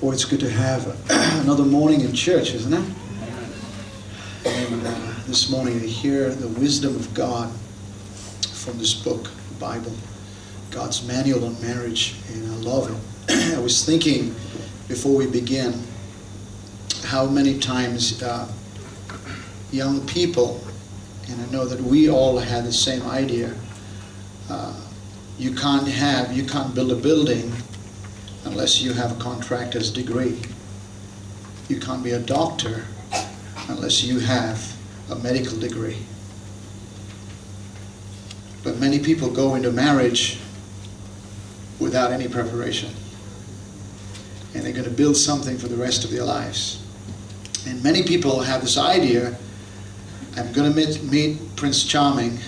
Boy, it's good to have another morning in church, isn't it? And this morning to hear the wisdom of God from this book, the Bible, God's manual on marriage, and I love it. I was thinking before we begin how many times young people, and I know that we all had the same idea, you can't build a building unless you have a contractor's degree. You can't be a doctor unless you have a medical degree. But many people go into marriage without any preparation. And they're going to build something for the rest of their lives. And many people have this idea, I'm going to meet Prince Charming,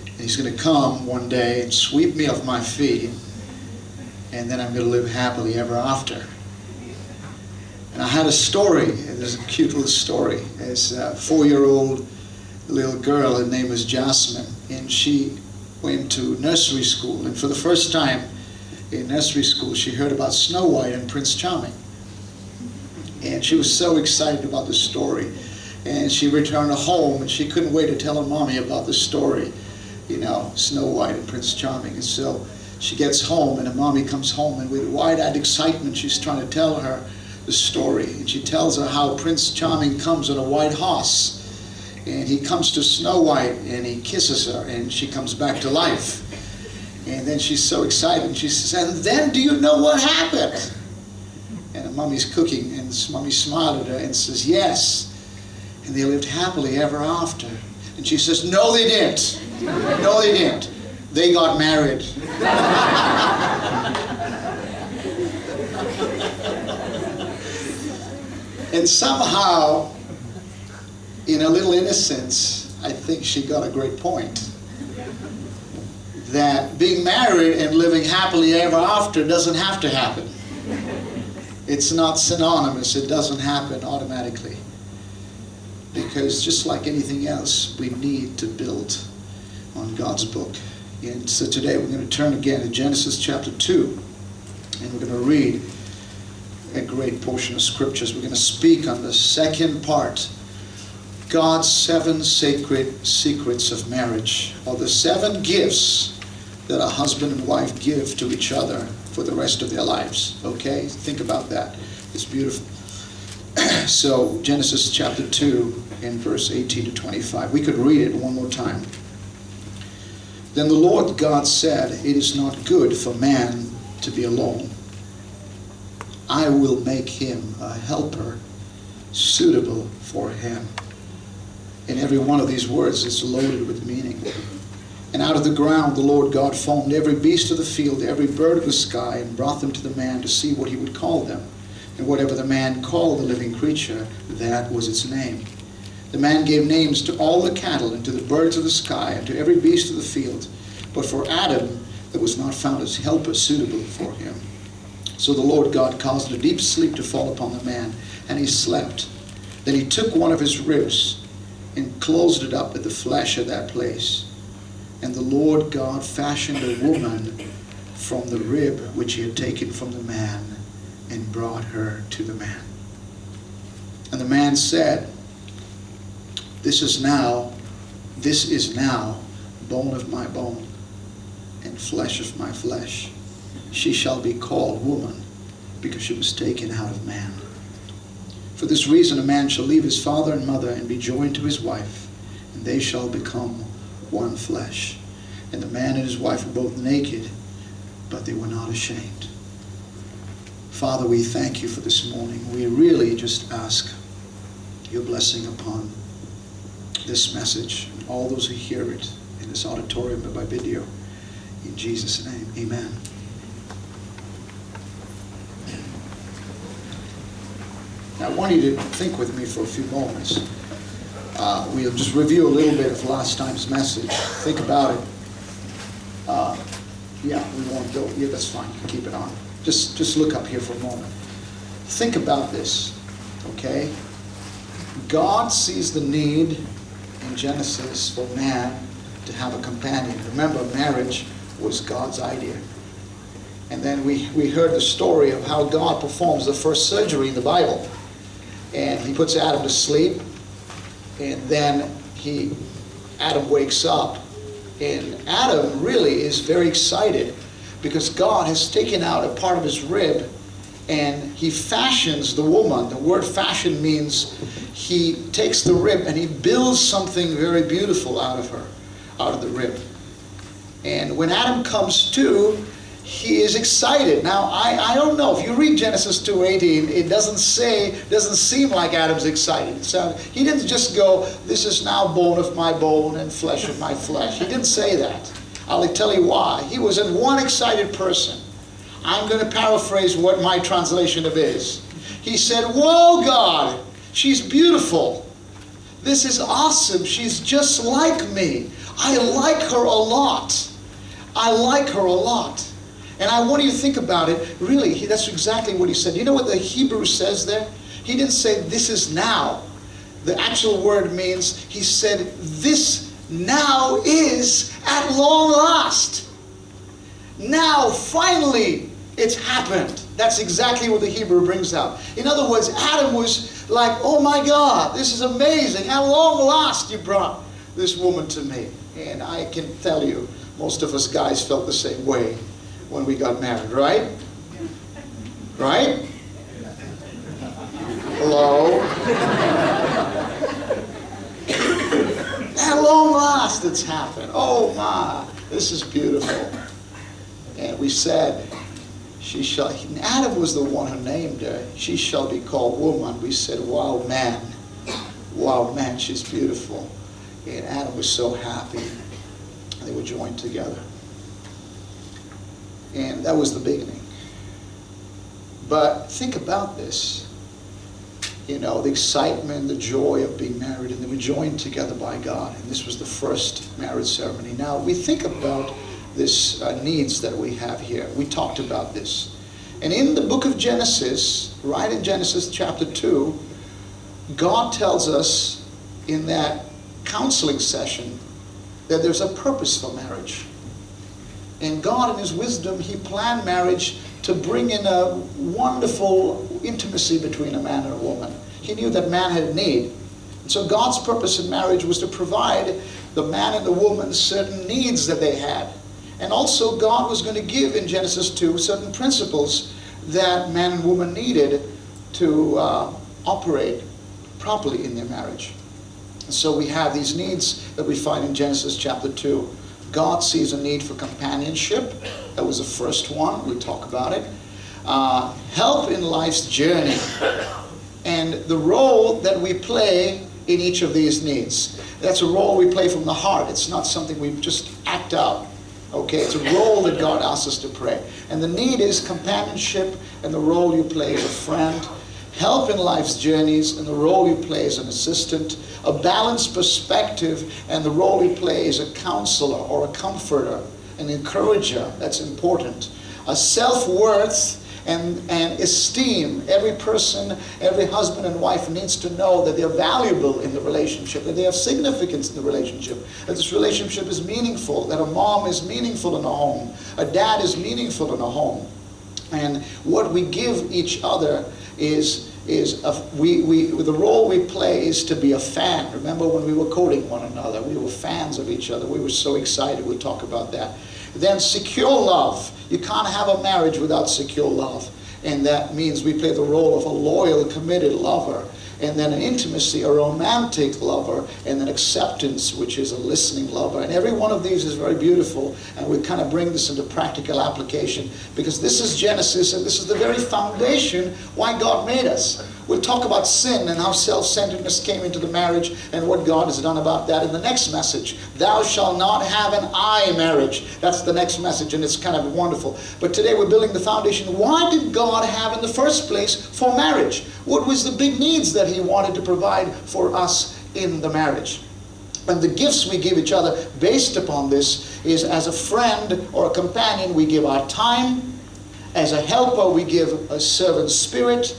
and he's going to come one day and sweep me off my feet, and then I'm going to live happily ever after. And I had a story, there's a cute little story. There's a 4-year-old little girl, her name was Jasmine, and she went to nursery school, and for the first time in nursery school she heard about Snow White and Prince Charming. And she was so excited about the story. And she returned home and she couldn't wait to tell her mommy about the story, you know, Snow White and Prince Charming. And so she gets home and her mommy comes home, and with wide-eyed excitement she's trying to tell her the story. And she tells her how Prince Charming comes on a white horse, and he comes to Snow White and he kisses her and she comes back to life. And then she's so excited and she says, and then do you know what happened? And her mommy's cooking, and mommy smiled at her and says, yes. And they lived happily ever after. And she says, no they didn't. No they didn't. They got married. And somehow, in a little innocence, I think she got a great point. That being married and living happily ever after doesn't have to happen. It's not synonymous. It doesn't happen automatically. Because just like anything else, we need to build on God's book. And so today we're going to turn again to Genesis chapter 2. And we're going to read a great portion of scriptures. We're going to speak on the second part, God's 7 sacred secrets of marriage, or the 7 gifts that a husband and wife give to each other for the rest of their lives. Okay? Think about that. It's beautiful. So, Genesis chapter 2 and verse 18 to 25. We could read it one more time. Then the Lord God said, it is not good for man to be alone. I will make him a helper suitable for him. And every one of these words is loaded with meaning. And out of the ground the Lord God formed every beast of the field, every bird of the sky, and brought them to the man to see what he would call them. And whatever the man called the living creature, that was its name. The man gave names to all the cattle, and to the birds of the sky, and to every beast of the field. But for Adam there was not found a helper suitable for him. So the Lord God caused a deep sleep to fall upon the man, and he slept. Then he took one of his ribs and closed it up with the flesh of that place. And the Lord God fashioned a woman from the rib which he had taken from the man, and brought her to the man. And the man said, This is now bone of my bone, and flesh of my flesh. She shall be called woman, because she was taken out of man. For this reason a man shall leave his father and mother, and be joined to his wife, and they shall become one flesh. And the man and his wife were both naked, but they were not ashamed. Father, we thank you for this morning. We really just ask your blessing upon this message, and all those who hear it in this auditorium and by video. In Jesus' name, amen. Now, I want you to think with me for a few moments. We'll just review a little bit of last time's message. Think about it. Yeah, we won't go. Yeah, that's fine. You can keep it on. Just look up here for a moment. Think about this, okay? God sees the need in Genesis for man to have a companion. Remember, marriage was God's idea. And then we heard the story of how God performs the first surgery in the Bible. And he puts Adam to sleep, and then Adam wakes up. And Adam really is very excited because God has taken out a part of his rib and he fashions the woman. The word fashion means he takes the rib and he builds something very beautiful out of her, out of the rib. And when Adam comes to, he is excited. Now, I don't know. If you read Genesis 2:18, it doesn't seem like Adam's excited. So he didn't just go, this is now bone of my bone and flesh of my flesh. He didn't say that. I'll tell you why. He wasn't one excited person. I'm going to paraphrase what my translation of it is. He said, whoa, God, she's beautiful. This is awesome. She's just like me. I like her a lot. I like her a lot. And I want you to think about it. Really, that's exactly what he said. You know what the Hebrew says there? He didn't say, this is now. The actual word means, he said, this now is at long last. Now, finally, it's happened. That's exactly what the Hebrew brings out. In other words, Adam was like, oh my God, this is amazing. At long last, you brought this woman to me. And I can tell you, most of us guys felt the same way when we got married, right? Right? Hello? At long last it's happened. Oh my, this is beautiful. And we said, Adam was the one who named her. She shall be called woman. We said, wow man, she's beautiful. And Adam was so happy. They were joined together. And that was the beginning. But think about this. You know, the excitement, the joy of being married, and they were joined together by God. And this was the first marriage ceremony. Now, we think about this needs that we have here. We talked about this. And in the book of Genesis, right in Genesis chapter 2, God tells us in that counseling session that there's a purpose for marriage. And God, in his wisdom, he planned marriage to bring in a wonderful intimacy between a man and a woman. He knew that man had a need. And so God's purpose in marriage was to provide the man and the woman certain needs that they had. And also God was going to give in Genesis 2 certain principles that man and woman needed to operate properly in their marriage. And so we have these needs that we find in Genesis chapter 2. God sees a need for companionship. That was the first one. We talk about it. Help in life's journey. And the role that we play in each of these needs. That's a role we play from the heart. It's not something we just act out. Okay, it's a role that God asks us to play. And the need is companionship and the role you play as a friend. Help in life's journeys and the role you play as an assistant. A balanced perspective and the role you play as a counselor or a comforter, an encourager. That's important. A self-worth and esteem. Every person, every husband and wife needs to know that they're valuable in the relationship, that they have significance in the relationship, that this relationship is meaningful, that a mom is meaningful in a home, a dad is meaningful in a home. And what we give each other is the role we play is to be a fan. Remember when we were courting one another, we were fans of each other. We were so excited. We'll talk about that. Then secure love. You can't have a marriage without secure love. And that means we play the role of a loyal, committed lover. And then an intimacy, a romantic lover, and then acceptance, which is a listening lover. And every one of these is very beautiful, and we kind of bring this into practical application, because this is Genesis, and this is the very foundation why God made us. We'll talk about sin and how self-centeredness came into the marriage and what God has done about that in the next message. Thou shalt not have an I marriage. That's the next message, and it's kind of wonderful. But today we're building the foundation. Why did God have in the first place for marriage? What was the big needs that he wanted to provide for us in the marriage? And the gifts we give each other based upon this is, as a friend or a companion, we give our time. As a helper, we give a servant spirit.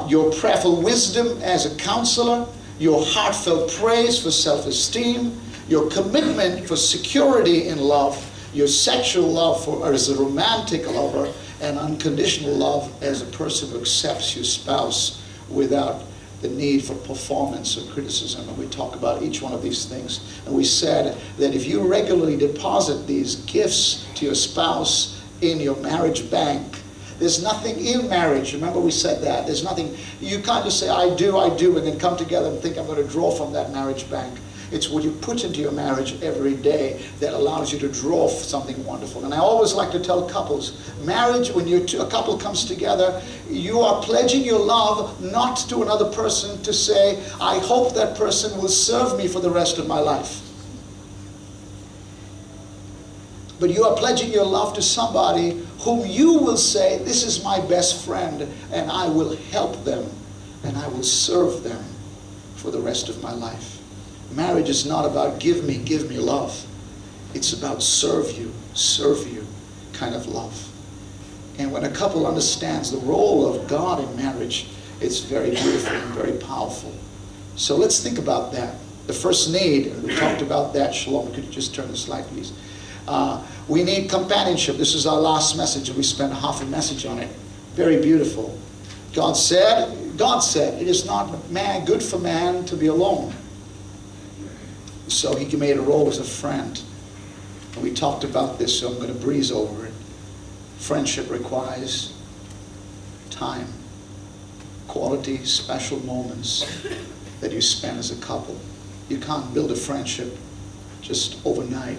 Your prayerful wisdom as a counselor, your heartfelt praise for self-esteem, your commitment for security in love, your sexual love for, as a romantic lover, and unconditional love as a person who accepts your spouse without the need for performance or criticism. And we talk about each one of these things. And we said that if you regularly deposit these gifts to your spouse in your marriage bank, there's nothing in marriage. Remember we said that. There's nothing, you can't just say, I do, and then come together and think I'm going to draw from that marriage bank. It's what you put into your marriage every day that allows you to draw something wonderful. And I always like to tell couples, marriage, when a couple comes together, you are pledging your love not to another person to say, I hope that person will serve me for the rest of my life. But you are pledging your love to somebody whom you will say, this is my best friend, and I will help them, and I will serve them for the rest of my life. Marriage is not about give me love. It's about serve you kind of love. And when a couple understands the role of God in marriage, it's very beautiful and very powerful. So let's think about that. The first need, and we talked about that. Shalom, could you just turn the slide, please? We need companionship. This is our last message, and we spent half a message on it. Very beautiful. God said, it is not good for man to be alone. So he made a role as a friend. And we talked about this, so I'm going to breeze over it. Friendship requires time. Quality, special moments that you spend as a couple. You can't build a friendship just overnight.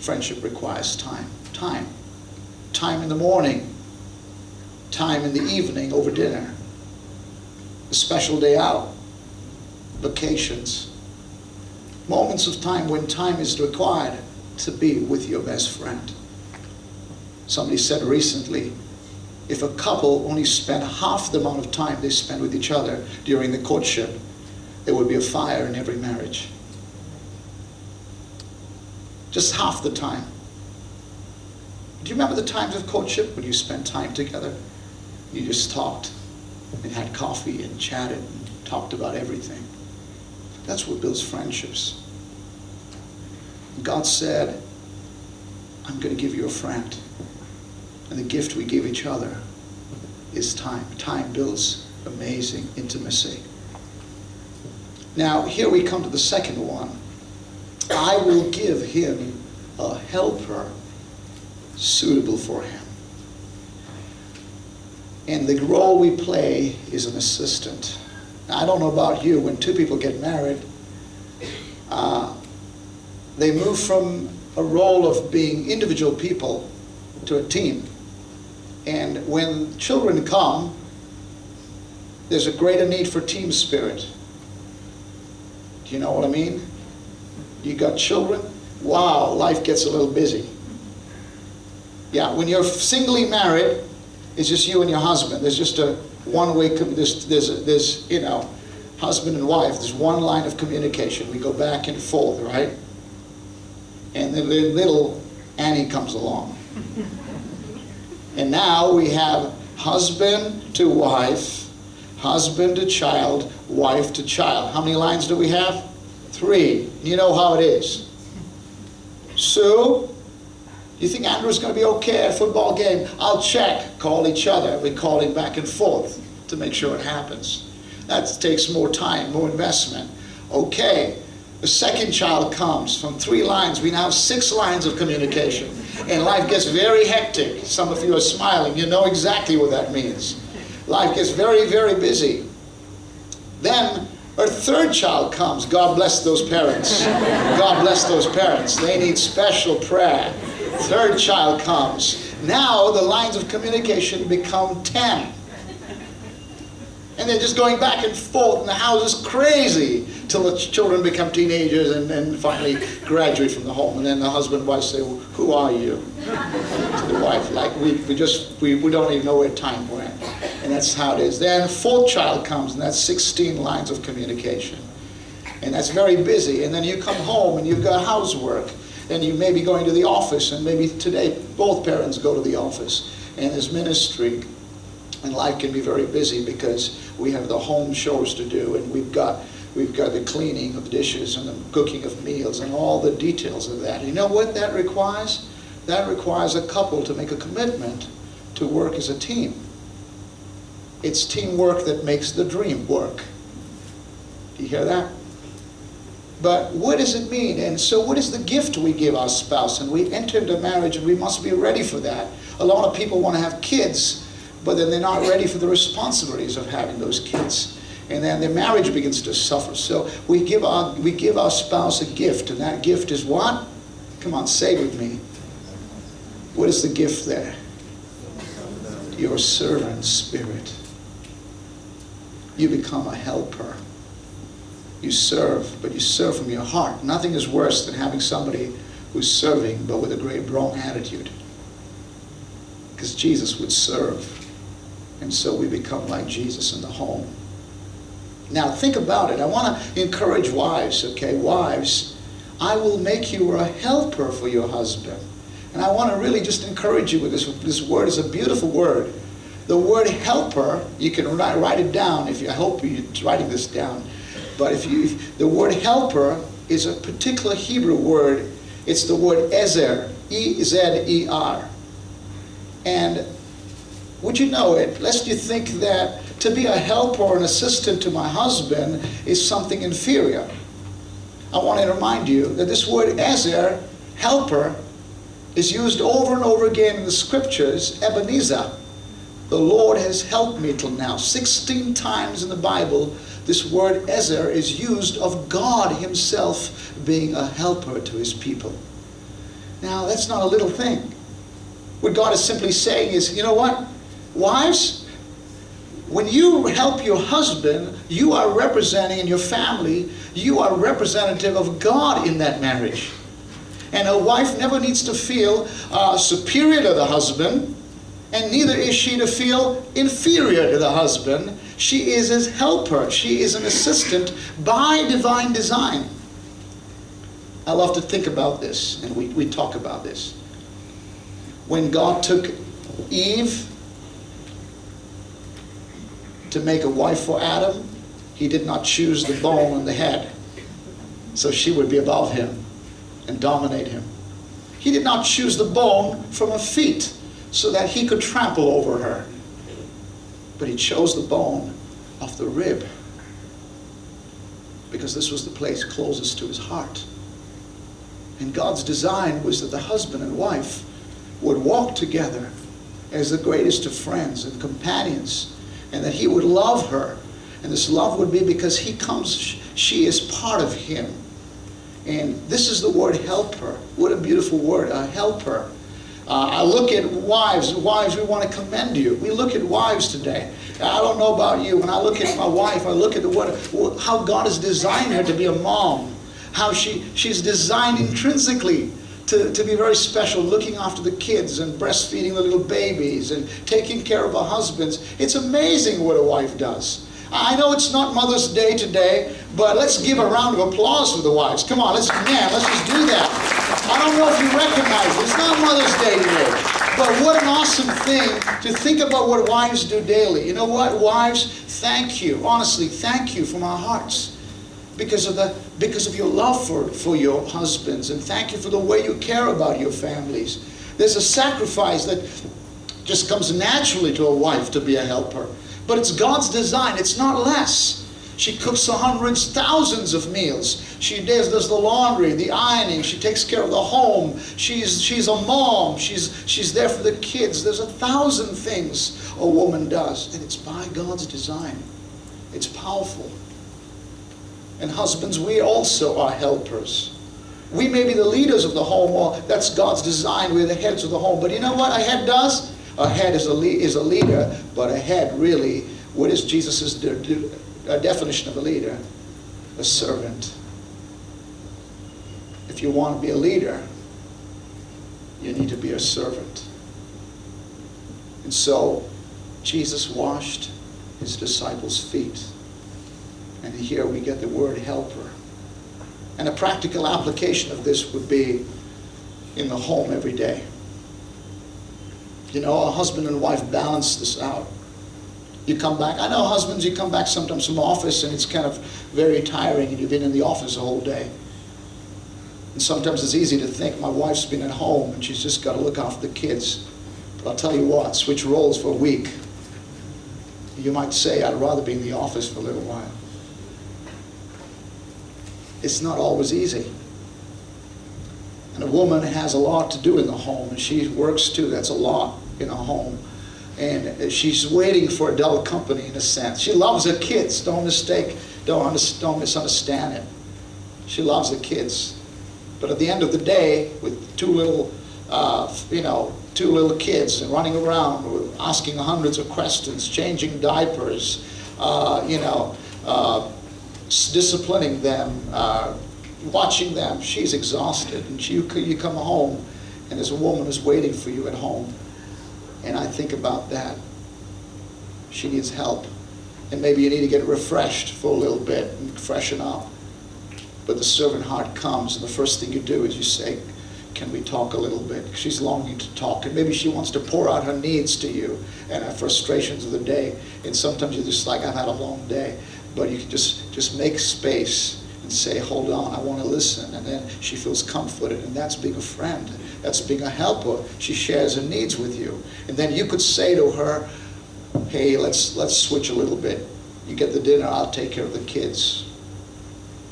Friendship requires time. Time in the morning. Time in the evening over dinner. A special day out. Vacations. Moments of time when time is required to be with your best friend. Somebody said recently, if a couple only spent half the amount of time they spend with each other during the courtship, there would be a fire in every marriage. Just half the time. Do you remember the times of courtship when you spent time together? You just talked and had coffee and chatted and talked about everything. That's what builds friendships. God said, I'm going to give you a friend. And the gift we give each other is time. Time builds amazing intimacy. Now, here we come to the second one. I will give him a helper suitable for him. And the role we play is an assistant. Now, I don't know about you, when two people get married, they move from a role of being individual people to a team. And when children come, there's a greater need for team spirit. Do you know what I mean? You got children? Wow, life gets a little busy. Yeah, when you're singly married, it's just you and your husband. There's just a one-way, there's you know, husband and wife, there's one line of communication. We go back and forth, right? And then little Annie comes along. And now we have husband to wife, husband to child, wife to child. How many lines do we have? 3. You know how it is. Sue, you think Andrew's going to be okay at a football game? I'll check. Call each other. We call him back and forth to make sure it happens. That takes more time, more investment. Okay. The second child comes from 3 lines. We now have 6 lines of communication. And life gets very hectic. Some of you are smiling. You know exactly what that means. Life gets very, very busy. Then a third child comes. God bless those parents. God bless those parents. They need special prayer. Third child comes. Now the lines of communication become 10. And they're just going back and forth, and the house is crazy till the children become teenagers and then finally graduate from the home. And then the husband and wife say, well, who are you? To the wife, like we don't even know where time went. And that's how it is. Then 4th child comes, and that's 16 lines of communication. And that's very busy. And then you come home and you've got housework. And you may be going to the office, and maybe today both parents go to the office. And there's ministry. And life can be very busy because we have the home chores to do, and we've got we've got the cleaning of dishes and the cooking of meals and all the details of that. You know what that requires? That requires a couple to make a commitment to work as a team. It's teamwork that makes the dream work. Do you hear that? But what does it mean? And so what is the gift we give our spouse? And we enter into marriage and we must be ready for that. A lot of people want to have kids, but then they're not ready for the responsibilities of having those kids. And then their marriage begins to suffer. So we give our spouse a gift, and that gift is what? Come on, say it with me. What is the gift there? Your servant spirit. You become a helper. You serve, but you serve from your heart. Nothing is worse than having somebody who's serving, but with a great wrong attitude. Because Jesus would serve. And so we become like Jesus in the home. Now think about it. I want to encourage wives, okay? Wives, I will make you a helper for your husband. And I want to really just encourage you with this. This word is a beautiful word. The word helper, you can write it down. I hope you're writing this down. But the word helper is a particular Hebrew word. It's the word ezer, E-Z-E-R. And would you know it, lest you think that to be a helper or an assistant to my husband is something inferior. I want to remind you that this word ezer, helper, is used over and over again in the scriptures. Ebenezer, the Lord has helped me till now. 16 times in the Bible, this word ezer is used of God himself being a helper to his people. Now, that's not a little thing. What God is simply saying is, you know what? Wives, when you help your husband, you are representing in your family, you are representative of God in that marriage. And a wife never needs to feel superior to the husband, and neither is she to feel inferior to the husband. She is his helper. She is an assistant by divine design. I love to think about this, and we talk about this. When God took Eve to make a wife for Adam, he did not choose the bone and the head, so she would be above him and dominate him. He did not choose the bone from her feet so that he could trample over her, but he chose the bone of the rib because this was the place closest to his heart. And God's design was that the husband and wife would walk together as the greatest of friends and companions, and that he would love her, and this love would be because she is part of him. And this is the word helper. What a beautiful word, a helper. I look at wives. Wives, we want to commend you. We look at wives today. I don't know about you. When I look at my wife, I look at how God has designed her to be a mom. How she's designed intrinsically to be very special, looking after the kids and breastfeeding the little babies and taking care of her husbands. It's amazing what a wife does. I know it's not Mother's Day today, but let's give a round of applause for the wives. Come on, let's just do that. I don't know if you recognize it. It's not Mother's Day today. But what an awesome thing to think about what wives do daily. You know what, wives, thank you. Honestly, thank you from our hearts. Because of your love for your husbands, and thank you for the way you care about your families. There's a sacrifice that just comes naturally to a wife to be a helper. But it's God's design. It's not less. She cooks hundreds, thousands of meals. She does the laundry, the ironing. She takes care of the home. She's a mom. She's there for the kids. There's 1,000 things a woman does, and it's by God's design. It's powerful. And husbands, we also are helpers. We may be the leaders of the home, or that's God's design. We're the heads of the home. But you know what a head does? A head is a leader, but a head really, what is Jesus' definition of a leader? A servant. If you want to be a leader, you need to be a servant. And so, Jesus washed his disciples' feet. And here we get the word helper. And a practical application of this would be in the home every day. You know, a husband and wife balance this out. You come back. I know husbands, you come back sometimes from the office and it's kind of very tiring and you've been in the office the whole day. And sometimes it's easy to think my wife's been at home and she's just got to look after the kids. But I'll tell you what, switch roles for a week. You might say, I'd rather be in the office for a little while. It's not always easy. And a woman has a lot to do in the home, and she works too. That's a lot in a home. And she's waiting for adult company in a sense. She loves her kids. Don't misunderstand it. She loves her kids. But at the end of the day, with two little kids and running around asking hundreds of questions, changing diapers, disciplining them, watching them, she's exhausted. And you come home and there's a woman who's waiting for you at home. And I think about that. She needs help. And maybe you need to get refreshed for a little bit and freshen up. But the servant heart comes, and the first thing you do is you say, can we talk a little bit? She's longing to talk, and maybe she wants to pour out her needs to you and her frustrations of the day. And sometimes you're just like, I've had a long day. But you can just make space and say, hold on, I want to listen. And then she feels comforted, and that's being a friend. That's being a helper. She shares her needs with you. And then you could say to her, hey, let's switch a little bit. You get the dinner, I'll take care of the kids.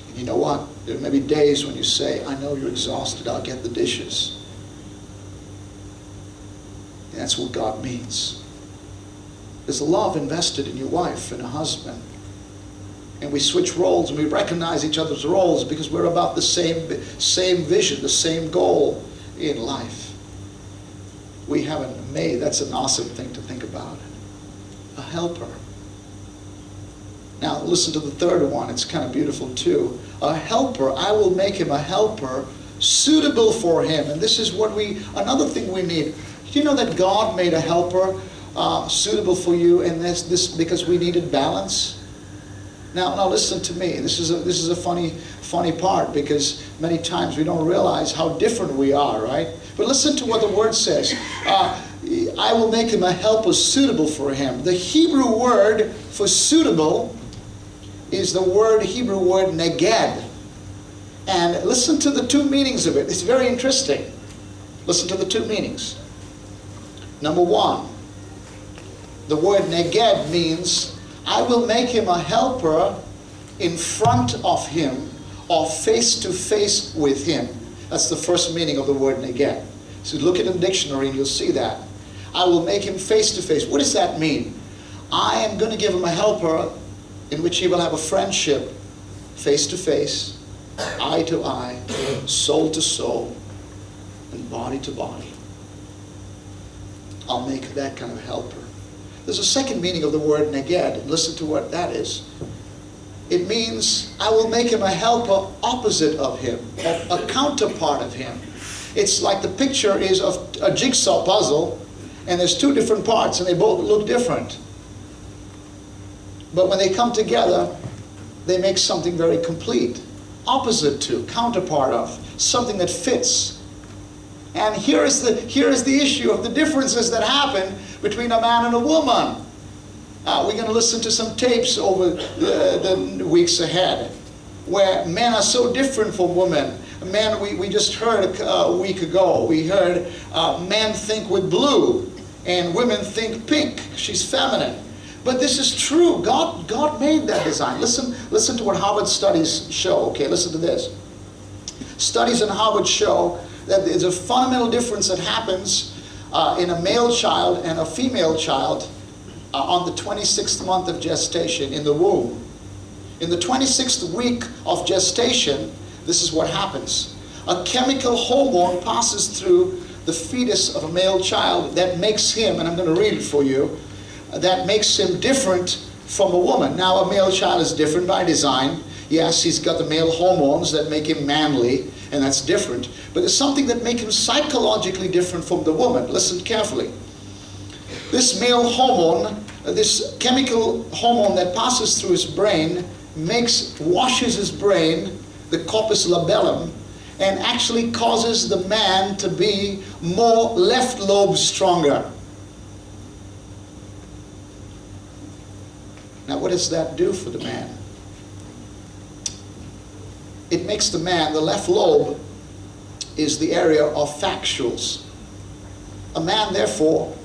And you know what? There may be days when you say, I know you're exhausted, I'll get the dishes. And that's what God means. There's a love invested in your wife and a husband. And we switch roles and we recognize each other's roles because we're about the same vision, the same goal in life. We haven't made, that's an awesome thing to think about. A helper. Now listen to the third one, it's kind of beautiful too. A helper, I will make him a helper suitable for him. And this is what another thing we need. Do you know that God made a helper suitable for you, and this because we needed balance? Now listen to me. This is a funny part, because many times we don't realize how different we are, right? But listen to what the word says. I will make him a helper suitable for him. The Hebrew word for suitable is the Hebrew word neged. And listen to the two meanings of it. It's very interesting. Listen to the two meanings. Number one, the word neged means I will make him a helper in front of him or face to face with him. That's the first meaning of the word neged. So look at the dictionary and you'll see that. I will make him face to face. What does that mean? I am going to give him a helper in which he will have a friendship face to face, eye to eye, soul to soul, and body to body. I'll make that kind of helper. There's a second meaning of the word neged. Listen to what that is. It means I will make him a helper opposite of him, a counterpart of him. It's like the picture is of a jigsaw puzzle, and there's two different parts, and they both look different. But when they come together, they make something very complete. Opposite to, counterpart of, something that fits. And here is the issue of the differences that happen between a man and a woman. We're going to listen to some tapes over the weeks ahead where men are so different from women. Men, we just heard a week ago, we heard men think with blue and women think pink. She's feminine. But this is true. God made that design. Listen to what Harvard studies show. Okay, listen to this. Studies in Harvard show that there's a fundamental difference that happens in a male child and a female child on the 26th month of gestation in the womb. In the 26th week of gestation, this is what happens. A chemical hormone passes through the fetus of a male child that makes him, and I'm going to read it for you, that makes him different from a woman. Now, a male child is different by design. Yes, he's got the male hormones that make him manly, and that's different. But there's something that makes him psychologically different from the woman. Listen carefully. This male hormone, this chemical hormone that passes through his brain, washes his brain, the corpus labellum, and actually causes the man to be more left lobe stronger. Now what does that do for the man? It makes the man, the left lobe is the area of factuals. A man, therefore,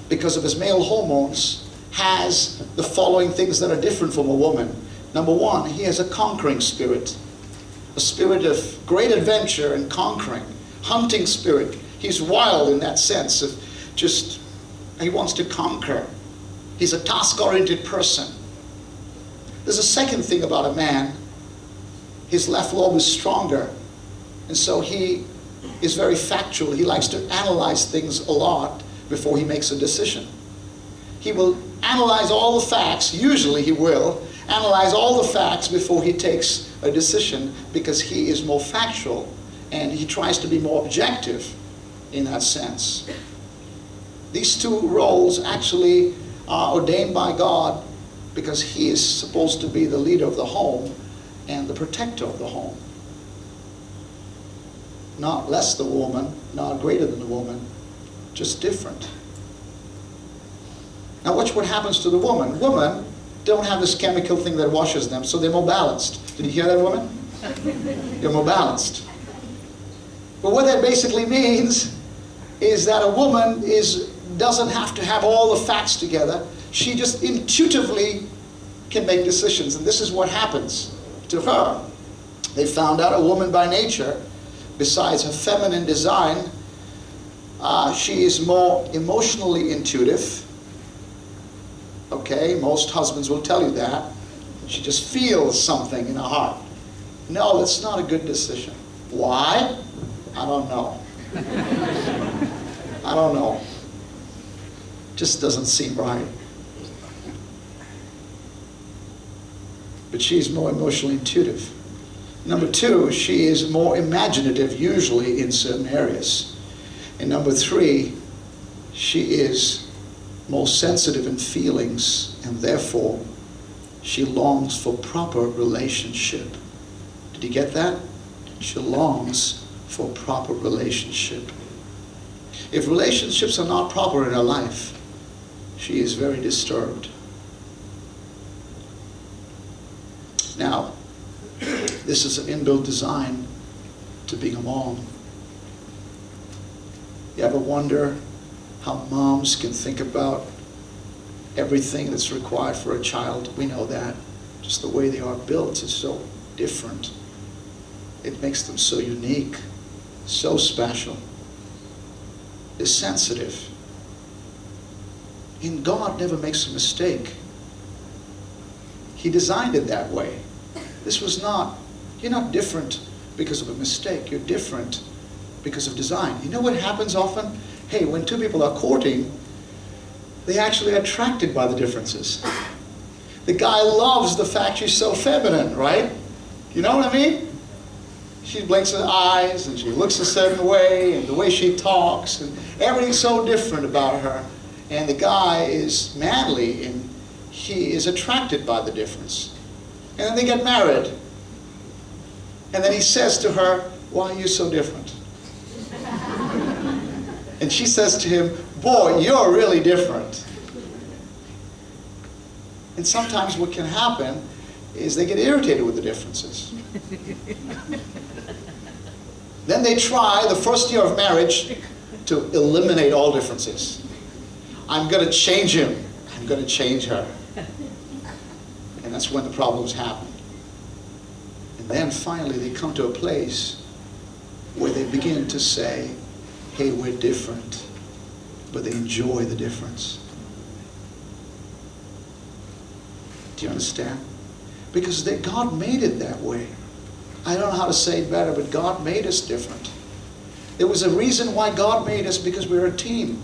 because of his male hormones, has the following things that are different from a woman. Number one, he has a conquering spirit. A spirit of great adventure and conquering. Hunting spirit. He's wild in that sense of just, he wants to conquer. He's a task-oriented person. There's a second thing about a man. His left lobe is stronger. And so he is very factual. He likes to analyze things a lot before he makes a decision. He will analyze all the facts, usually he will, analyze all the facts before he takes a decision, because he is more factual and he tries to be more objective in that sense. These two roles actually are ordained by God because he is supposed to be the leader of the home and the protector of the home. Not less the woman, not greater than the woman, just different. Now watch what happens to the woman. Women don't have this chemical thing that washes them, so they're more balanced. Did you hear that, woman? You're more balanced. But what that basically means is that a woman doesn't have to have all the facts together. She just intuitively can make decisions. And this is what happens to her. They found out a woman by nature, besides her feminine design, she is more emotionally intuitive. Okay, most husbands will tell you that. She just feels something in her heart. No, that's not a good decision. Why? I don't know. I don't know. Just doesn't seem right. But she's more emotionally intuitive. Number two, she is more imaginative, usually in certain areas. And number three, she is more sensitive in feelings, and therefore she longs for proper relationship. Did you get that? She longs for proper relationship. If relationships are not proper in her life, she is very disturbed. Now, this is an inbuilt design to being a mom. You ever wonder how moms can think about everything that's required for a child? We know that. Just the way they are built is so different. It makes them so unique, so special. They're sensitive. And God never makes a mistake. He designed it that way. This was not, you're not different because of a mistake. You're different because of design. You know what happens often? Hey, when two people are courting, they actually are attracted by the differences. The guy loves the fact she's so feminine, right? You know what I mean? She blinks her eyes and she looks a certain way and the way she talks and everything's so different about her. And the guy is manly and he is attracted by the difference. And then they get married. And then he says to her, "Why are you so different?" And she says to him, "Boy, you're really different." And sometimes what can happen is they get irritated with the differences. Then they try, the first year of marriage, to eliminate all differences. I'm going to change him. I'm going to change her. And that's when the problems happen. And then finally they come to a place where they begin to say, "Hey, we're different," but they enjoy the difference. Do you understand? Because God made it that way. I don't know how to say it better, but God made us different. There was a reason why God made us, because we're a team.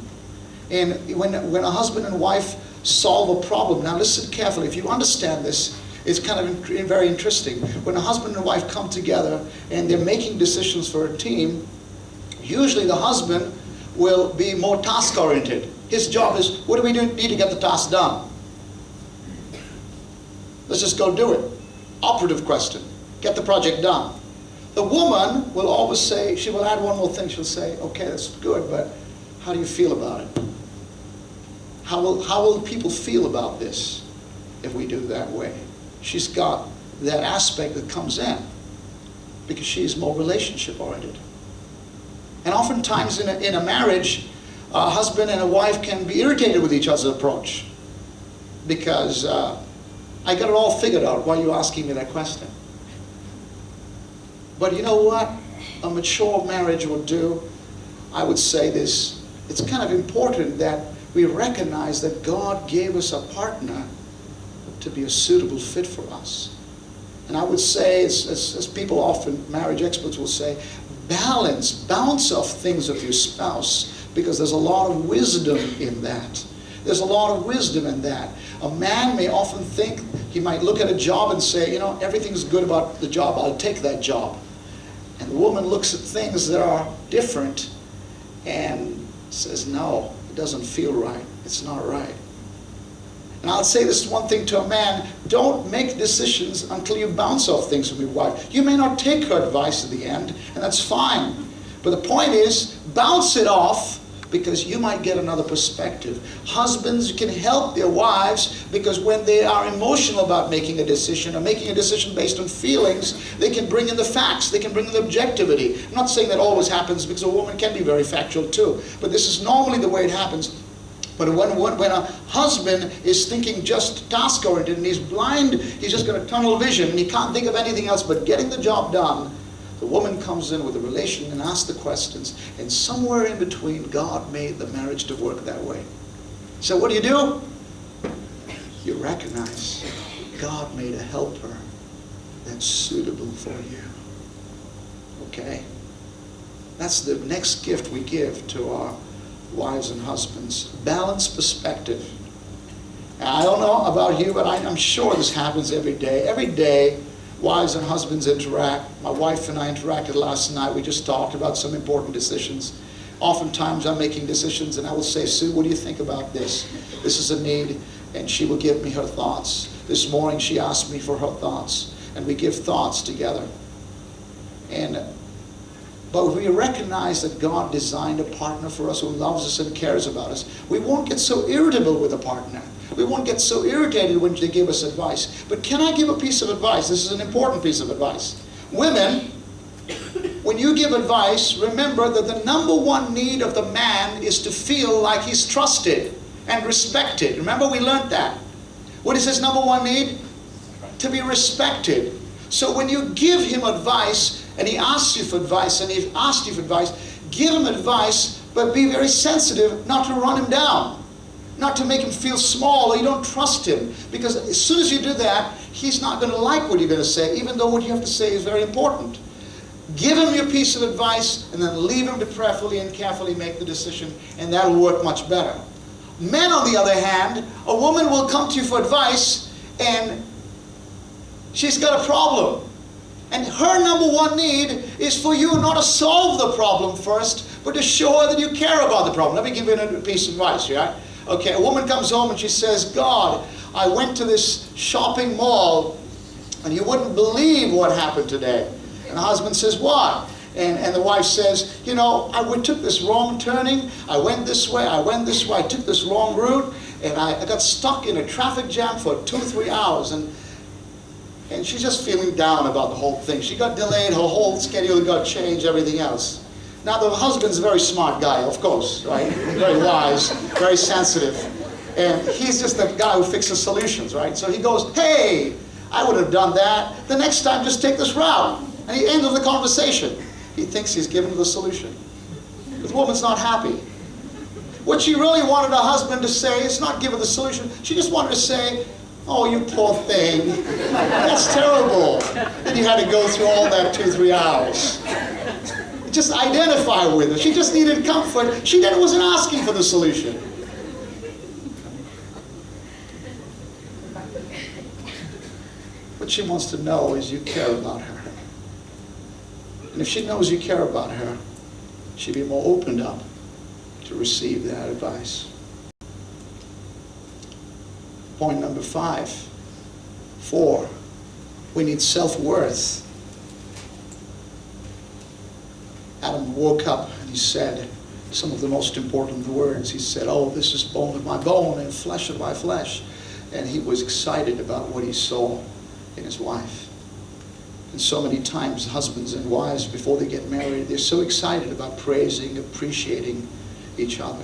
And when a husband and wife solve a problem, now listen carefully, if you understand this, it's kind of very interesting. When a husband and wife come together and they're making decisions for a team, usually the husband will be more task-oriented. His job is, what do we need to get the task done? Let's just go do it. Operative question. Get the project done. The woman will always say, she will add one more thing. She'll say, "Okay, that's good, but how do you feel about it? How will people feel about this?" if we do it that way. She's got that aspect that comes in because she's more relationship oriented. And oftentimes in a marriage, a husband and a wife can be irritated with each other's approach because I got it all figured out. Why are you asking me that question? But you know what a mature marriage will do? I would say this. It's kind of important that we recognize that God gave us a partner to be a suitable fit for us. And I would say, as people often, marriage experts will say, bounce off things of your spouse, because there's a lot of wisdom in that. There's a lot of wisdom in that. A man may often think, he might look at a job and say, you know, everything's good about the job, I'll take that job. And the woman looks at things that are different and says, no, it doesn't feel right. It's not right. And I'll say this one thing to a man, don't make decisions until you bounce off things with your wife. You may not take her advice at the end, and that's fine. But the point is, bounce it off, because you might get another perspective. Husbands can help their wives because when they are emotional about making a decision or making a decision based on feelings, they can bring in the facts, they can bring in the objectivity. I'm not saying that always happens, because a woman can be very factual too, but this is normally the way it happens. But when a husband is thinking just task-oriented and he's blind, he's just got a tunnel vision and he can't think of anything else but getting the job done, the woman comes in with a relation and asks the questions, and somewhere in between, God made the marriage to work that way. So what do? You recognize God made a helper that's suitable for you. Okay? That's the next gift we give to our wives and husbands. Balanced perspective. And I don't know about you, but I'm sure this happens every day. Every day, wives and husbands interact. My wife and I interacted last night. We just talked about some important decisions. Oftentimes I'm making decisions and I will say, Sue, what do you think about this? This is a need, and she will give me her thoughts. This morning she asked me for her thoughts, and we give thoughts together. But we recognize that God designed a partner for us who loves us and cares about us. We won't get so irritable with a partner. We won't get so irritated when they give us advice. But can I give a piece of advice? This is an important piece of advice. Women, when you give advice, remember that the number one need of the man is to feel like he's trusted and respected. Remember, we learned that. What is his number one need? To be respected. So when you give him advice, and he asks you for advice, and he's asked you for advice, give him advice, but be very sensitive not to run him down, not to make him feel small or you don't trust him. Because as soon as you do that, he's not going to like what you're going to say, even though what you have to say is very important. Give him your piece of advice, and then leave him to prayerfully and carefully make the decision, and that'll work much better. Men, on the other hand, a woman will come to you for advice, and she's got a problem. And her number one need is for you not to solve the problem first, but to show her that you care about the problem. Let me give you a piece of advice, right? Okay, a woman comes home and she says, God, I went to this shopping mall and you wouldn't believe what happened today. And the husband says, what? And the wife says, you know, I took this wrong turning, I went this way, I took this wrong route, and I got stuck in a traffic jam for 2 or 3 hours. And she's just feeling down about the whole thing. She got delayed, her whole schedule got changed, everything else. Now the husband's a very smart guy, of course, right? Very wise, very sensitive. And he's just the guy who fixes solutions, right? So he goes, hey, I would have done that. The next time, just take this route. And he ends the conversation. He thinks he's given the solution. But the woman's not happy. What she really wanted her husband to say is not give her the solution. She just wanted to say, oh, you poor thing. That's terrible that you had to go through all that 2 or 3 hours. Just identify with her. She just needed comfort. She wasn't asking for the solution. What she wants to know is you care about her. And if she knows you care about her, she'll be more opened up to receive that advice. Point number 4, we need self-worth. Adam woke up and he said some of the most important words. He said, oh, this is bone of my bone and flesh of my flesh. And he was excited about what he saw in his wife. And so many times husbands and wives, before they get married, they're so excited about praising, appreciating each other.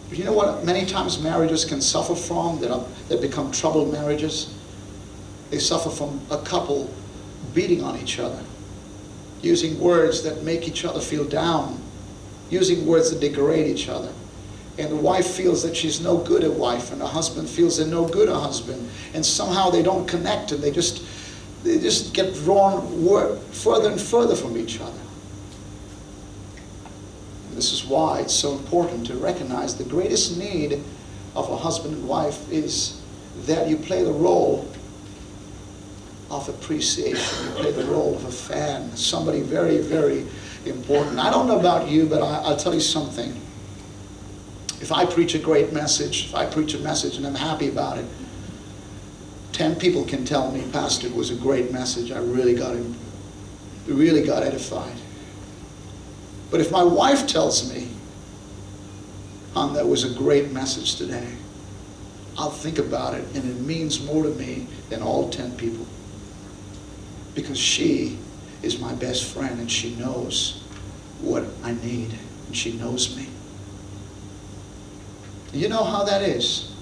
But you know what many times marriages can suffer from, that become troubled marriages? They suffer from a couple beating on each other, using words that make each other feel down, using words that degrade each other. And the wife feels that she's no good a wife, and the husband feels they're no good a husband. And somehow they don't connect, and they just get drawn further and further from each other. And this is why it's so important to recognize the greatest need of a husband and wife is that you play the role of appreciation. You play the role of a fan, somebody very, very important. I don't know about you, but I'll tell you something. If I preach a great message, if I preach a message and I'm happy about it, 10 people can tell me, Pastor, it was a great message. I really got edified. But if my wife tells me, Hon, that was a great message today, I'll think about it, and it means more to me than all 10 people. Because she is my best friend, and she knows what I need, and she knows me. You know how that is.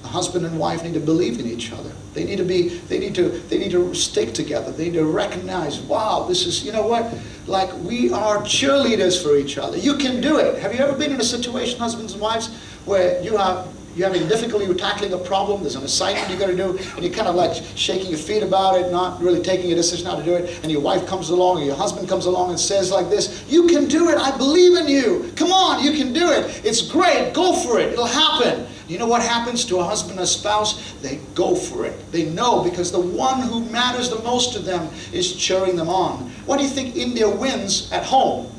A husband and wife need to believe in each other. They need to stick together. They need to recognize, wow, this is, you know what? Like, we are cheerleaders for each other. You can do it. Have you ever been in a situation, husbands and wives, where you're having difficulty with tackling a problem, there's an assignment you got to do, and you're kind of like shaking your feet about it, not really taking a decision how to do it, and your wife comes along, or your husband comes along and says like this, you can do it, I believe in you, come on, you can do it, it's great, go for it, it'll happen. You know what happens to a husband and a spouse? They go for it. They know, because the one who matters the most to them is cheering them on. Why do you think India wins at home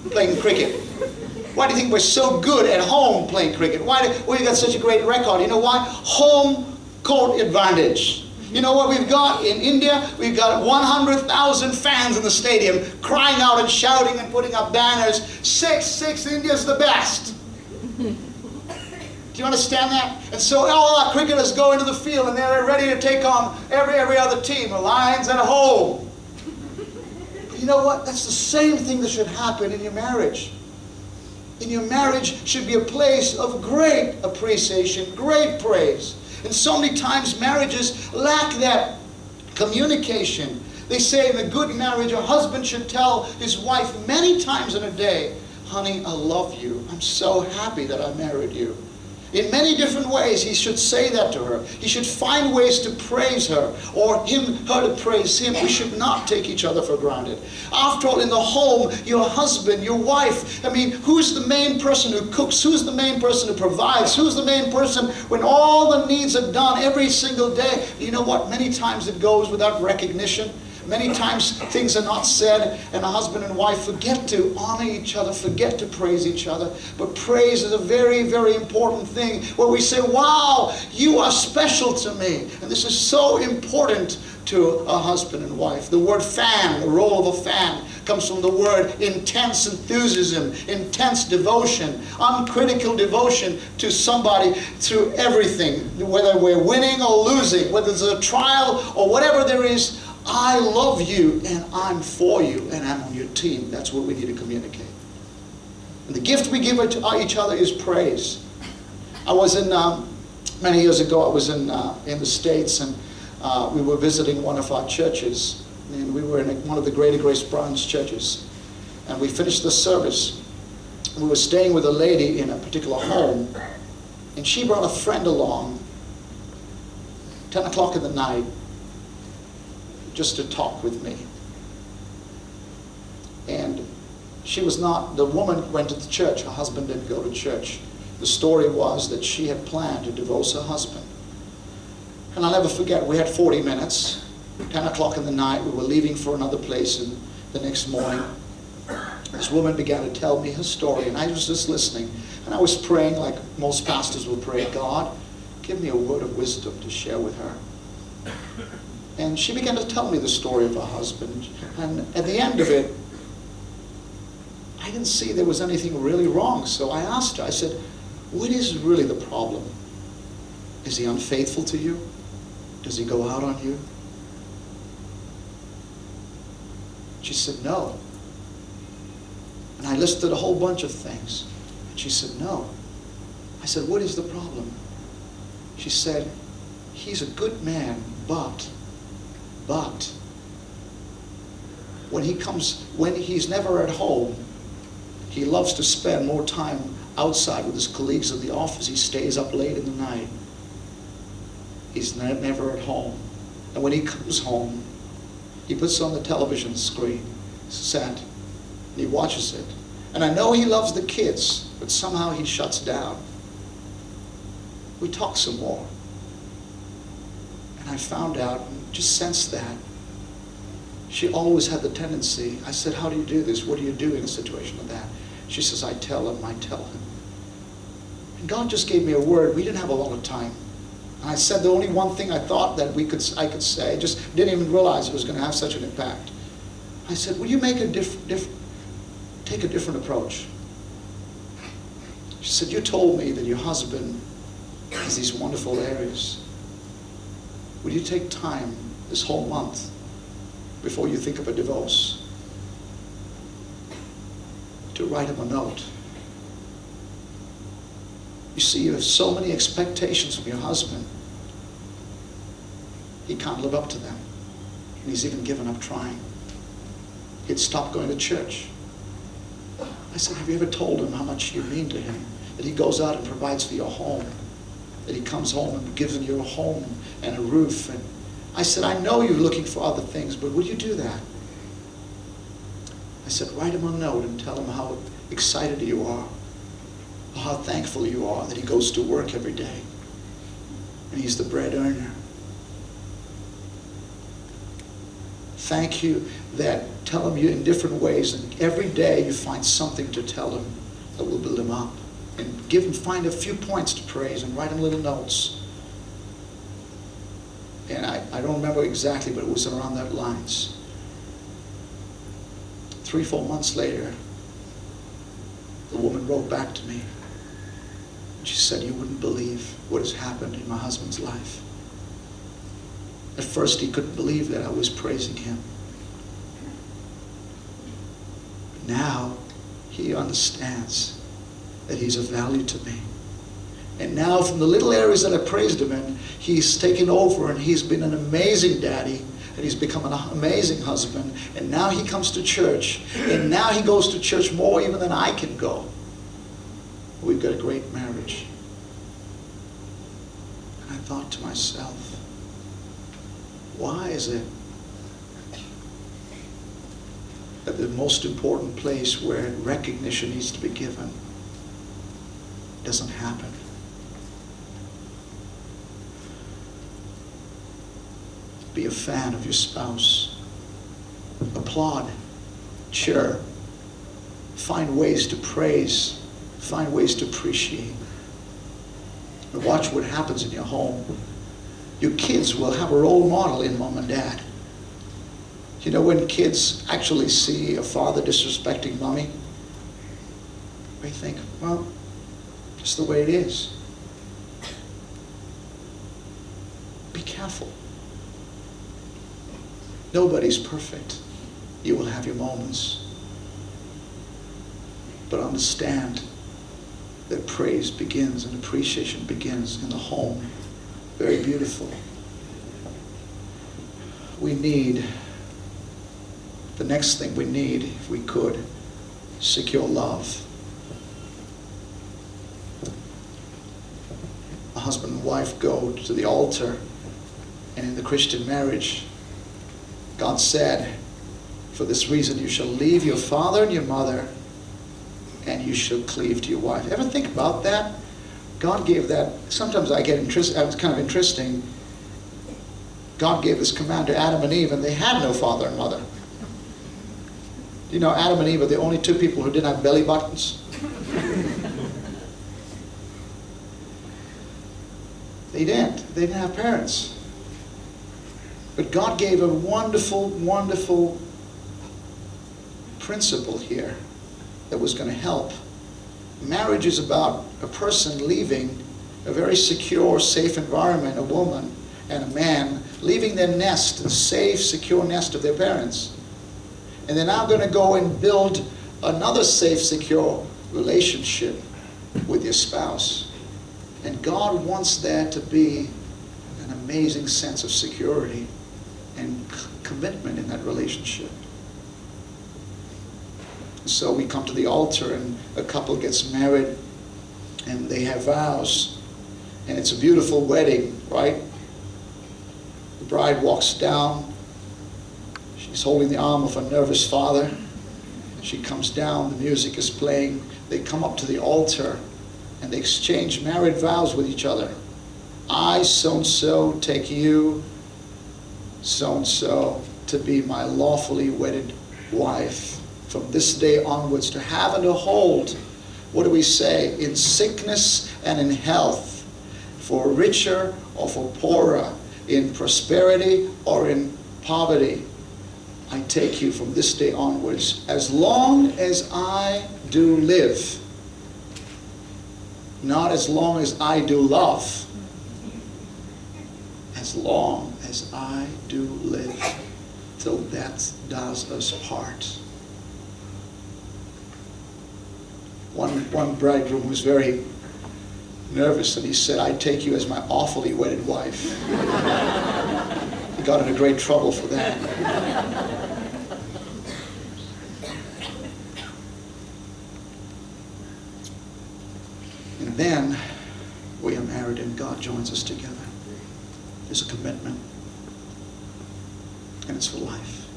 playing cricket? Why do you think we're so good at home playing cricket? Why we got such a great record? You know why? Home court advantage. You know what we've got in India? We've got 100,000 fans in the stadium crying out and shouting and putting up banners. 6-6, India's the best. Do you understand that? And so all our cricketers go into the field and they're ready to take on every other team. The Lions at home. But you know what? That's the same thing that should happen in your marriage. In your marriage should be a place of great appreciation, great praise. And so many times marriages lack that communication. They say in a good marriage, a husband should tell his wife many times in a day, honey, I love you. I'm so happy that I married you. In many different ways, he should say that to her. He should find ways to praise her, or her to praise him. We should not take each other for granted. After all, in the home, your husband, your wife, I mean, who's the main person who cooks? Who's the main person who provides? Who's the main person when all the needs are done every single day? You know what? Many times it goes without recognition. Many times things are not said, and a husband and wife forget to honor each other, forget to praise each other. But praise is a very, very important thing where we say, wow, you are special to me. And this is so important to a husband and wife. The word fan, the role of a fan, comes from the word intense enthusiasm, intense devotion, uncritical devotion to somebody through everything. Whether we're winning or losing, whether there's a trial or whatever there is, I love you and I'm for you and I'm on your team. That's what we need to communicate. And the gift we give to each other is praise. I was in, many years ago, I was in the States, and we were visiting one of our churches. And we were in one of the Greater Grace Bronze churches. And we finished the service. We were staying with a lady in a particular home. And she brought a friend along, 10 o'clock in the night, just to talk with me. And she was not, the woman went to the church, her husband didn't go to church. The story was that she had planned to divorce her husband. And I'll never forget, we had 40 minutes, 10 o'clock in the night, we were leaving for another place, and the next morning, this woman began to tell me her story, and I was just listening. And I was praying like most pastors will pray, God, give me a word of wisdom to share with her. And she began to tell me the story of her husband. And at the end of it, I didn't see there was anything really wrong. So I asked her, I said, what is really the problem? Is he unfaithful to you? Does he go out on you? She said, no. And I listed a whole bunch of things. And she said, no. I said, what is the problem? She said, he's a good man, but when he's never at home, he loves to spend more time outside with his colleagues in the office. He stays up late in the night. He's never at home. And when he comes home, he puts on the television screen, set, and he watches it. And I know he loves the kids, but somehow he shuts down. We talk some more. And I found out, and just sensed that, she always had the tendency. I said, how do you do this? What do you do in a situation like that? She says, I tell him. And God just gave me a word. We didn't have a lot of time. And I said the only one thing I thought that I could say, just didn't even realize it was going to have such an impact. I said, will you make take a different approach? She said, you told me that your husband has these wonderful areas. Will you take time this whole month before you think of a divorce to write him a note? You see, you have so many expectations from your husband. He can't live up to them. And he's even given up trying. He'd stopped going to church. I said, have you ever told him how much you mean to him? That he goes out and provides for your home. That he comes home and gives you a home and a roof. And I said, I know you're looking for other things, but would you do that? I said, write him a note and tell him how excited you are, how thankful you are that he goes to work every day and he's the bread earner. Thank you that tell him you in different ways, and every day you find something to tell him that will build him up. And find a few points to praise and write him little notes. And I don't remember exactly, but it was around that lines. 3-4 months later, the woman wrote back to me. She said, you wouldn't believe what has happened in my husband's life. At first he couldn't believe that I was praising him. But now he understands that he's of value to me. And now from the little areas that I praised him in, he's taken over and he's been an amazing daddy. And he's become an amazing husband. And now he comes to church. And now he goes to church more even than I can go. We've got a great marriage. And I thought to myself, why is it that the most important place where recognition needs to be given doesn't happen? Be a fan of your spouse. Applaud. Cheer. Find ways to praise. Find ways to appreciate. And watch what happens in your home. Your kids will have a role model in mom and dad. You know, when kids actually see a father disrespecting mommy, they think, well, just the way it is. Be careful. Nobody's perfect. You will have your moments. But understand that praise begins and appreciation begins in the home. Very beautiful. The next thing we need, if we could, secure love. A husband and wife go to the altar, and in the Christian marriage, God said, for this reason you shall leave your father and your mother, and you shall cleave to your wife. Ever think about that? God gave that. Sometimes I get interested. It's kind of interesting. God gave this command to Adam and Eve, and they had no father and mother. You know, Adam and Eve are the only two people who didn't have belly buttons. They didn't have parents. But God gave a wonderful, wonderful principle here that was going to help. Marriage is about a person leaving a very secure, safe environment, a woman and a man leaving their nest, the safe, secure nest of their parents. And they're now going to go and build another safe, secure relationship with your spouse. And God wants there to be an amazing sense of security and commitment in that relationship. So we come to the altar and a couple gets married and they have vows. And it's a beautiful wedding, right? The bride walks down. She's holding the arm of a nervous father. She comes down, the music is playing. They come up to the altar and they exchange married vows with each other. I, so-and-so, take you, so-and-so, to be my lawfully wedded wife. From this day onwards, to have and to hold, what do we say? In sickness and in health, for richer or for poorer, in prosperity or in poverty. I take you from this day onwards, as long as I do live. Not as long as I do love. As long as I do live, till death does us part. One bridegroom was very nervous and he said, I take you as my awfully wedded wife. He got into great trouble for that. And then we are married and God joins us together. There's a commitment. And it's for life.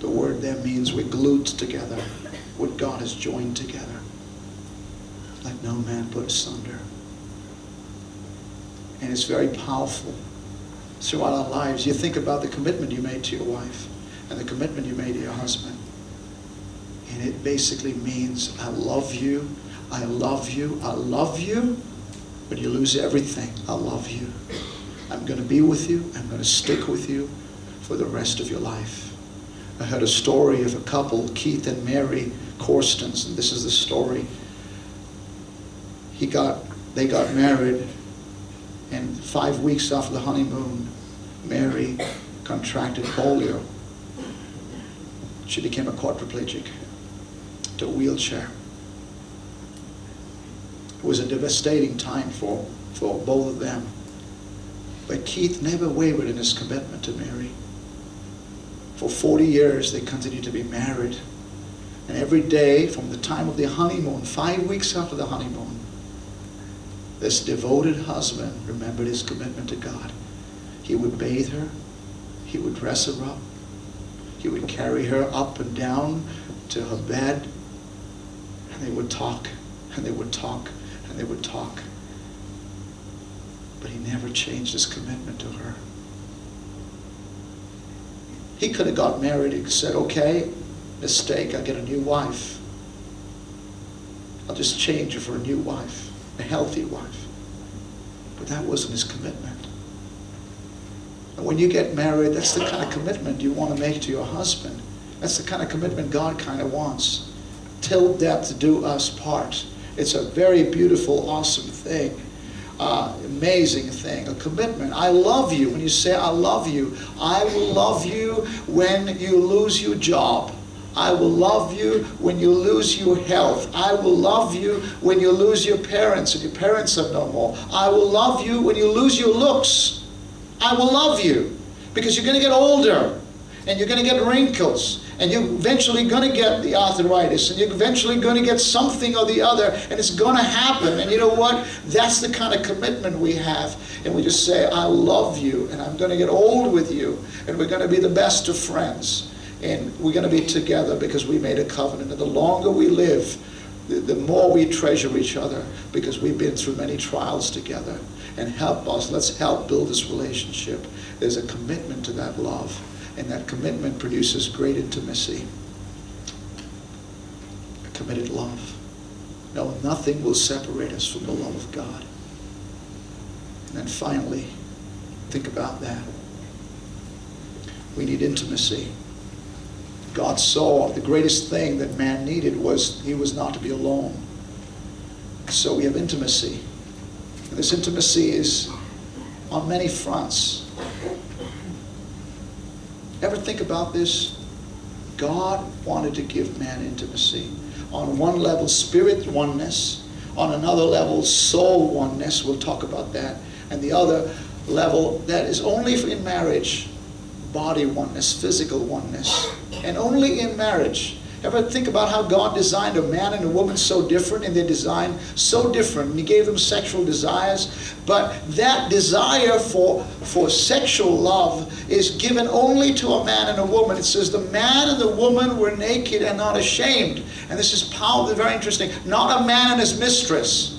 The word there means we're glued together. What God has joined together. Let no man put asunder. And it's very powerful. Throughout our lives, you think about the commitment you made to your wife and the commitment you made to your husband. And it basically means, I love you, I love you, I love you. When you lose everything, I love you. I'm going to be with you, I'm going to stick with you for the rest of your life. I heard a story of a couple, Keith and Mary Corstens, and this is the story. They got married, and 5 weeks after the honeymoon, Mary contracted polio. She became a quadriplegic, to a wheelchair. It was a devastating time for both of them. But Keith never wavered in his commitment to Mary. For 40 years, they continued to be married. And every day, from the time of the honeymoon, 5 weeks after the honeymoon, this devoted husband remembered his commitment to God. He would bathe her. He would dress her up. He would carry her up and down to her bed. And they would talk, and they would talk, and they would talk. But he never changed his commitment to her. He could have got married and said, okay, mistake, I'll get a new wife. I'll just change her for a new wife, a healthy wife. But that wasn't his commitment. And when you get married, that's the kind of commitment you want to make to your husband. That's the kind of commitment God kind of wants. Till death do us part. It's a very beautiful, awesome thing. Amazing thing, a commitment. I love you. When you say I love you, I will love you when you lose your job. I will love you when you lose your health. I will love you when you lose your parents and your parents are no more. I will love you when you lose your looks. I will love you because you're going to get older and you're going to get wrinkles and you're eventually going to get the arthritis and you're eventually going to get something or the other, and it's going to happen. And you know what? That's the kind of commitment we have. And we just say, I love you and I'm going to get old with you and we're going to be the best of friends. And we're going to be together because we made a covenant. And the longer we live, the more we treasure each other because we've been through many trials together. And help us. Let's help build this relationship. There's a commitment to that love. And that commitment produces great intimacy. A committed love. No, nothing will separate us from the love of God. And then finally, think about that. We need intimacy. God saw the greatest thing that man needed was he was not to be alone. So we have intimacy. And this intimacy is on many fronts. Ever think about this? God wanted to give man intimacy. On one level, spirit oneness. On another level, soul oneness. We'll talk about that. And the other level, that is only in marriage, body oneness, physical oneness. And only in marriage. Ever think about how God designed a man and a woman so different in their design? So different. And He gave them sexual desires. But that desire for sexual love is given only to a man and a woman. It says the man and the woman were naked and not ashamed. And this is powerful, very interesting. Not a man and his mistress.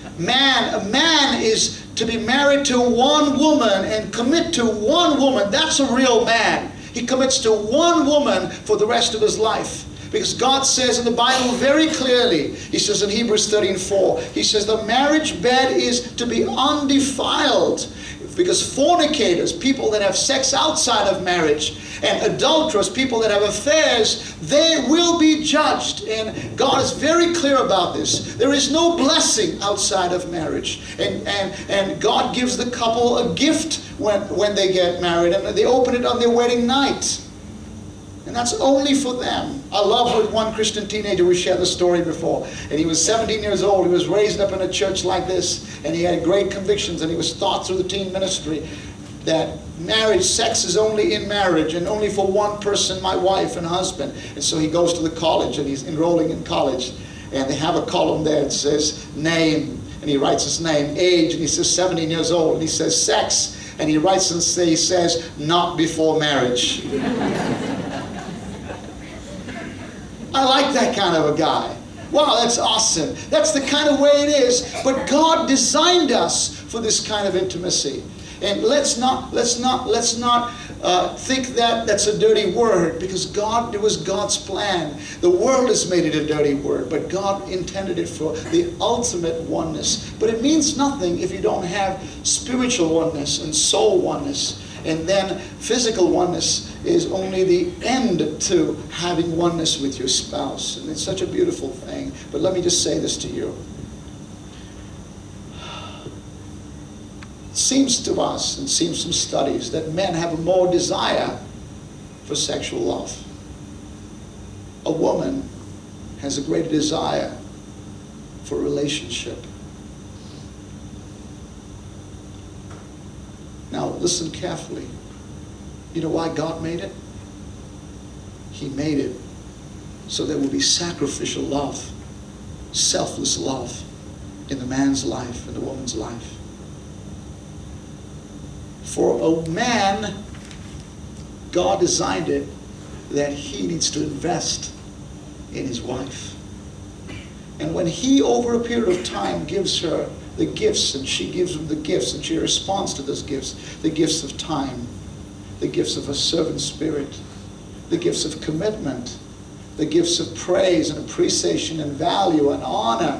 A man is to be married to one woman and commit to one woman. That's a real man. He commits to one woman for the rest of his life. Because God says in the Bible very clearly, He says in Hebrews 13:4, He says the marriage bed is to be undefiled. Because fornicators, people that have sex outside of marriage, and adulterers, people that have affairs, they will be judged. And God is very clear about this. There is no blessing outside of marriage. And God gives the couple a gift when they get married, and they open it on their wedding night. And that's only for them. I love with one Christian teenager, we shared the story before, and he was 17 years old. He was raised up in a church like this, and he had great convictions, and he was taught through the teen ministry that marriage, sex is only in marriage and only for one person, my wife and husband. And so he goes to the college, and he's enrolling in college, and they have a column there that says name, and he writes his name, age, and he says 17 years old, and he says sex, and he writes and he says not before marriage. I like that kind of a guy. Wow, that's awesome. That's the kind of way it is. But God designed us for this kind of intimacy. And let's not think that that's a dirty word, because it was God's plan. The world has made it a dirty word, but God intended it for the ultimate oneness. But it means nothing if you don't have spiritual oneness and soul oneness. And then physical oneness is only the end to having oneness with your spouse. And it's such a beautiful thing. But let me just say this to you. It seems to us, and seems from studies, that men have a more desire for sexual love. A woman has a greater desire for a relationship. Now, listen carefully. You know why God made it? He made it so there will be sacrificial love, selfless love in the man's life and the woman's life. For a man, God designed it that he needs to invest in his wife. And when he, over a period of time, gives her the gifts, and she gives him the gifts, and she responds to those gifts, the gifts of time, the gifts of a servant spirit, the gifts of commitment, the gifts of praise and appreciation and value and honor,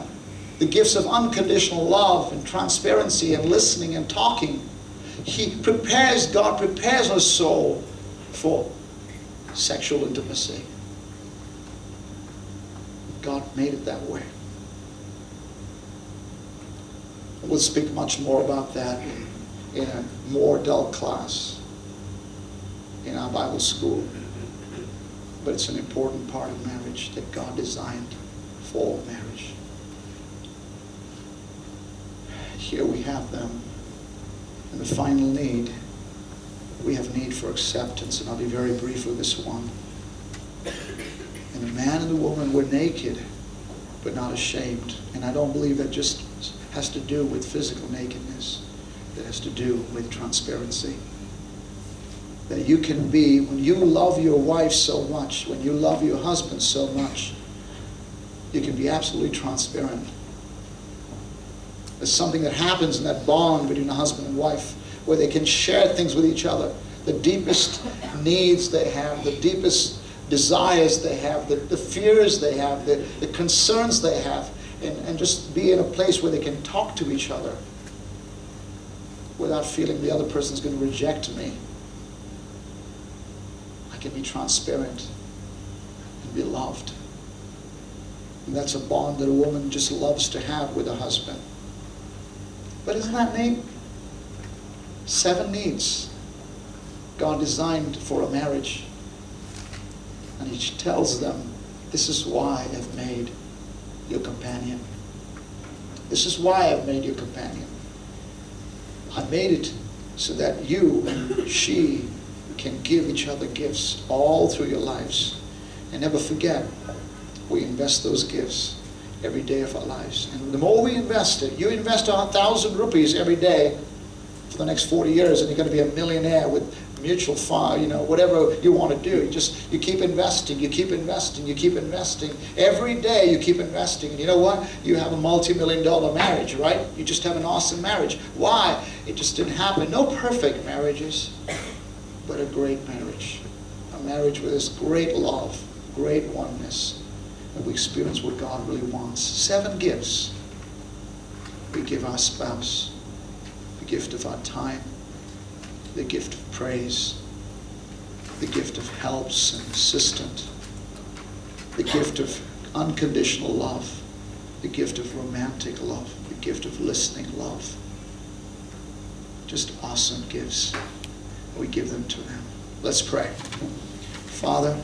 the gifts of unconditional love and transparency and listening and talking. God prepares her soul for sexual intimacy. God made it that way. We'll speak much more about that in a more adult class in our Bible school. But it's an important part of marriage that God designed for marriage. Here we have them. And the final need, we have need for acceptance. And I'll be very brief with this one. And the man and the woman were naked, but not ashamed. And I don't believe that just has to do with physical nakedness. It has to do with transparency. That you can be, when you love your wife so much, when you love your husband so much, you can be absolutely transparent. There's something that happens in that bond between a husband and wife where they can share things with each other. The deepest needs they have, the deepest desires they have, the fears they have, the concerns they have, and just be in a place where they can talk to each other without feeling the other person's going to reject me. I can be transparent and be loved. And that's a bond that a woman just loves to have with a husband. But isn't that neat? 7 needs God designed for a marriage. And He tells them, this is why I've made your companion. This is why I've made your companion. I made it so that you and she can give each other gifts all through your lives. And never forget, we invest those gifts every day of our lives. And the more we invest it, you invest 1,000 rupees every day for the next 40 years, and you're going to be a millionaire with mutual fund, whatever you want to do. You keep investing, you keep investing, you keep investing. Every day you keep investing. And you know what? You have a multi-million-dollar marriage, right? You just have an awesome marriage. Why? It just didn't happen. No perfect marriages, but a great marriage. A marriage with this great love, great oneness. And we experience what God really wants. 7 gifts we give our spouse. The gift of our time, the gift of praise, the gift of helps and assistance, the gift of unconditional love, the gift of romantic love, the gift of listening love. Just awesome gifts. We give them to them. Let's pray. Father,